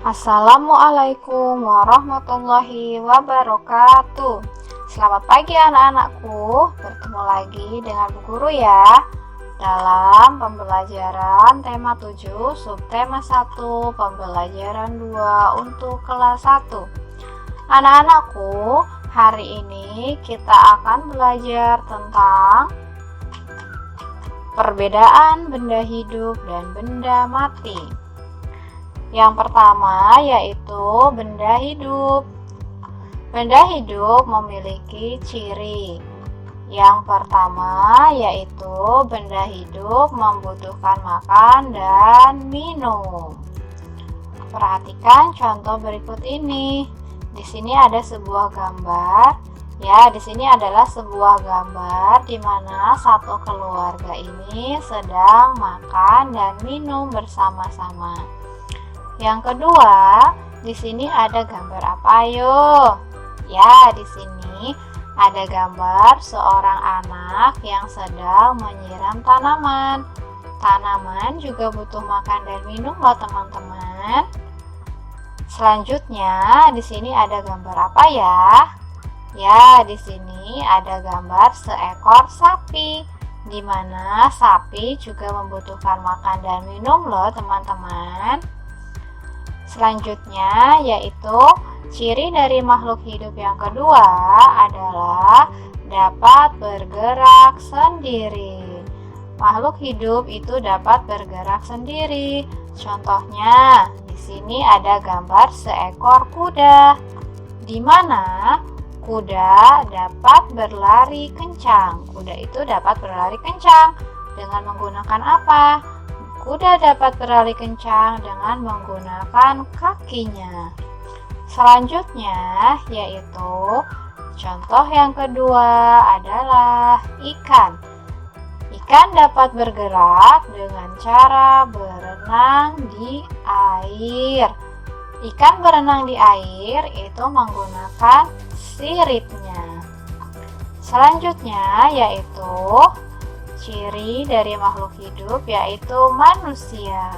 Assalamualaikum warahmatullahi wabarakatuh. Selamat pagi anak-anakku, bertemu lagi dengan Bu Guru ya dalam pembelajaran tema 7 subtema 1 pembelajaran 2 untuk kelas 1. Anak-anakku, hari ini kita akan belajar tentang perbedaan benda hidup dan benda mati. Yang pertama yaitu benda hidup. Benda hidup memiliki ciri. Yang pertama yaitu benda hidup membutuhkan makan dan minum. Perhatikan contoh berikut ini. Di sini ada sebuah gambar. Ya, di sini adalah sebuah gambar di mana satu keluarga ini sedang makan dan minum bersama-sama. Yang kedua, di sini ada gambar apa ayo? Ya, di sini ada gambar seorang anak yang sedang menyiram tanaman. Tanaman juga butuh makan dan minum loh teman-teman. Selanjutnya, di sini ada gambar apa ya? Ya, di sini ada gambar seekor sapi, di mana sapi juga membutuhkan makan dan minum loh teman-teman. Selanjutnya yaitu ciri dari makhluk hidup yang kedua adalah dapat bergerak sendiri. Makhluk hidup itu dapat bergerak sendiri. Contohnya, di sini ada gambar seekor kuda, di mana kuda dapat berlari kencang. Kuda itu dapat berlari kencang dengan menggunakan apa? Kuda dapat berlari kencang dengan menggunakan kakinya. Selanjutnya yaitu contoh yang kedua adalah ikan. Ikan dapat bergerak dengan cara berenang di air. Ikan berenang di air itu menggunakan siripnya. Selanjutnya yaitu ciri dari makhluk hidup yaitu manusia.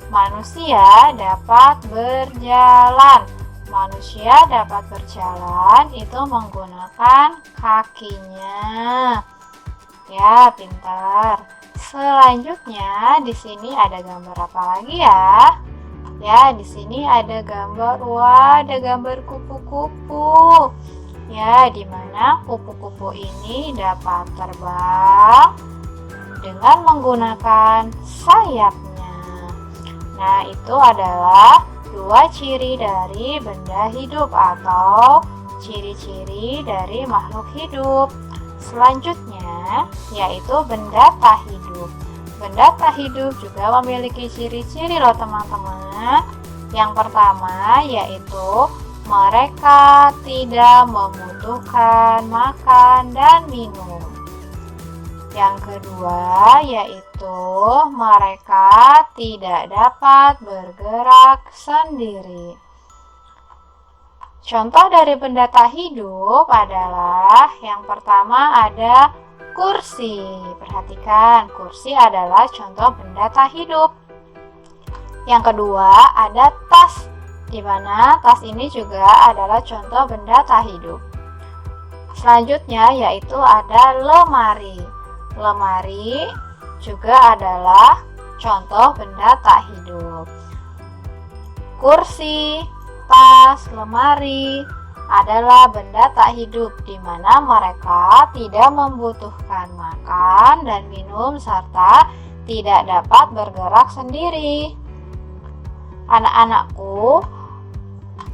Manusia dapat berjalan. Manusia dapat berjalan itu menggunakan kakinya. Ya, pintar. Selanjutnya di sini ada gambar apa lagi ya? Ya, di sini ada gambar, ada gambar kupu-kupu. Ya, di mana kupu-kupu ini dapat terbang dengan menggunakan sayapnya. Nah, itu adalah dua ciri dari benda hidup atau ciri-ciri dari makhluk hidup. Selanjutnya yaitu benda tak hidup. Benda tak hidup juga memiliki ciri-ciri loh teman-teman. Yang pertama yaitu mereka tidak membutuhkan makan dan minum. Yang kedua yaitu mereka tidak dapat bergerak sendiri. Contoh dari benda tak hidup adalah yang pertama ada kursi. Perhatikan, kursi adalah contoh benda tak hidup. Yang kedua ada tas, di mana tas ini juga adalah contoh benda tak hidup. Selanjutnya yaitu ada lemari. Lemari juga adalah contoh benda tak hidup. Kursi, tas, lemari adalah benda tak hidup di mana mereka tidak membutuhkan makan dan minum serta tidak dapat bergerak sendiri. Anak-anakku,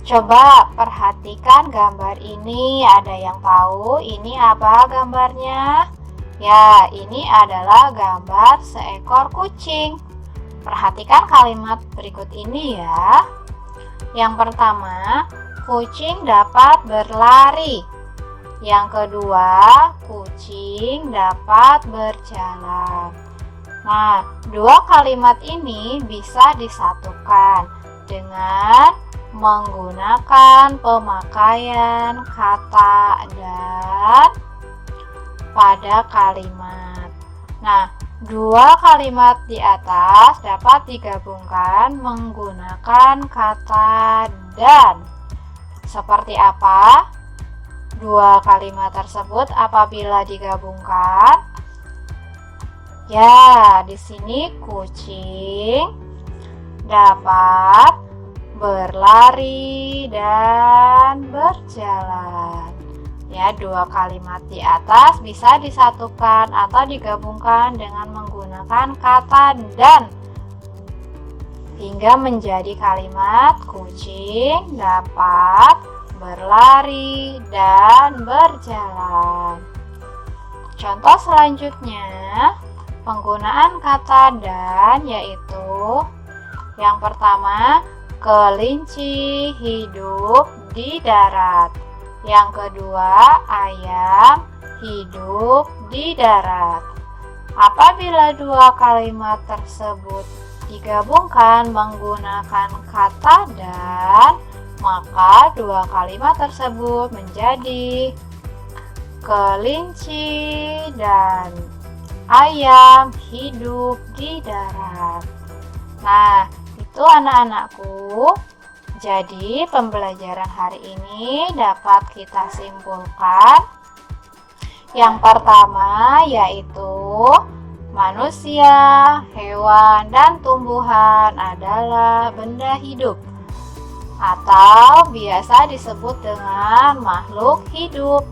coba perhatikan gambar ini. Ada yang tahu ini apa gambarnya? Ya, ini adalah gambar seekor kucing. Perhatikan kalimat berikut ini ya. Yang pertama, kucing dapat berlari. Yang kedua, kucing dapat berjalan. Nah, dua kalimat ini bisa disatukan dengan menggunakan pemakaian kata dan pada kalimat. Nah, Dua kalimat di atas dapat digabungkan menggunakan kata dan. Seperti apa dua kalimat tersebut apabila digabungkan? Ya, di sini kucing dapat berlari dan berjalan. Ya, dua kalimat di atas bisa disatukan atau digabungkan dengan menggunakan kata dan hingga menjadi kalimat kucing dapat berlari dan berjalan. Contoh selanjutnya, penggunaan kata dan yaitu yang pertama, kelinci hidup di darat. Yang kedua, ayam hidup di darat. Apabila dua kalimat tersebut digabungkan menggunakan kata dan, maka dua kalimat tersebut menjadi kelinci dan ayam hidup di darat. Nah, itu anak-anakku. Jadi pembelajaran hari ini dapat kita simpulkan. Yang pertama yaitu manusia, hewan, dan tumbuhan adalah benda hidup atau biasa disebut dengan makhluk hidup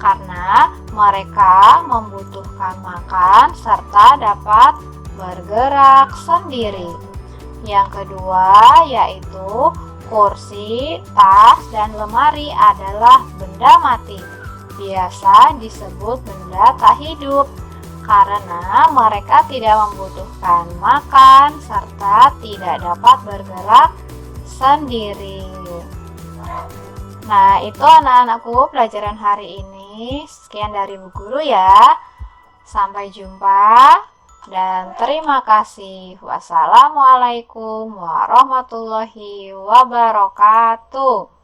karena mereka membutuhkan makan serta dapat bergerak sendiri. Yang kedua yaitu kursi, tas, dan lemari adalah benda mati. Biasa disebut benda tak hidup karena mereka tidak membutuhkan makan serta tidak dapat bergerak sendiri. Nah, itu anak-anakku pelajaran hari ini. Sekian dari Bu Guru ya. Sampai jumpa dan terima kasih. Wassalamualaikum warahmatullahi wabarakatuh.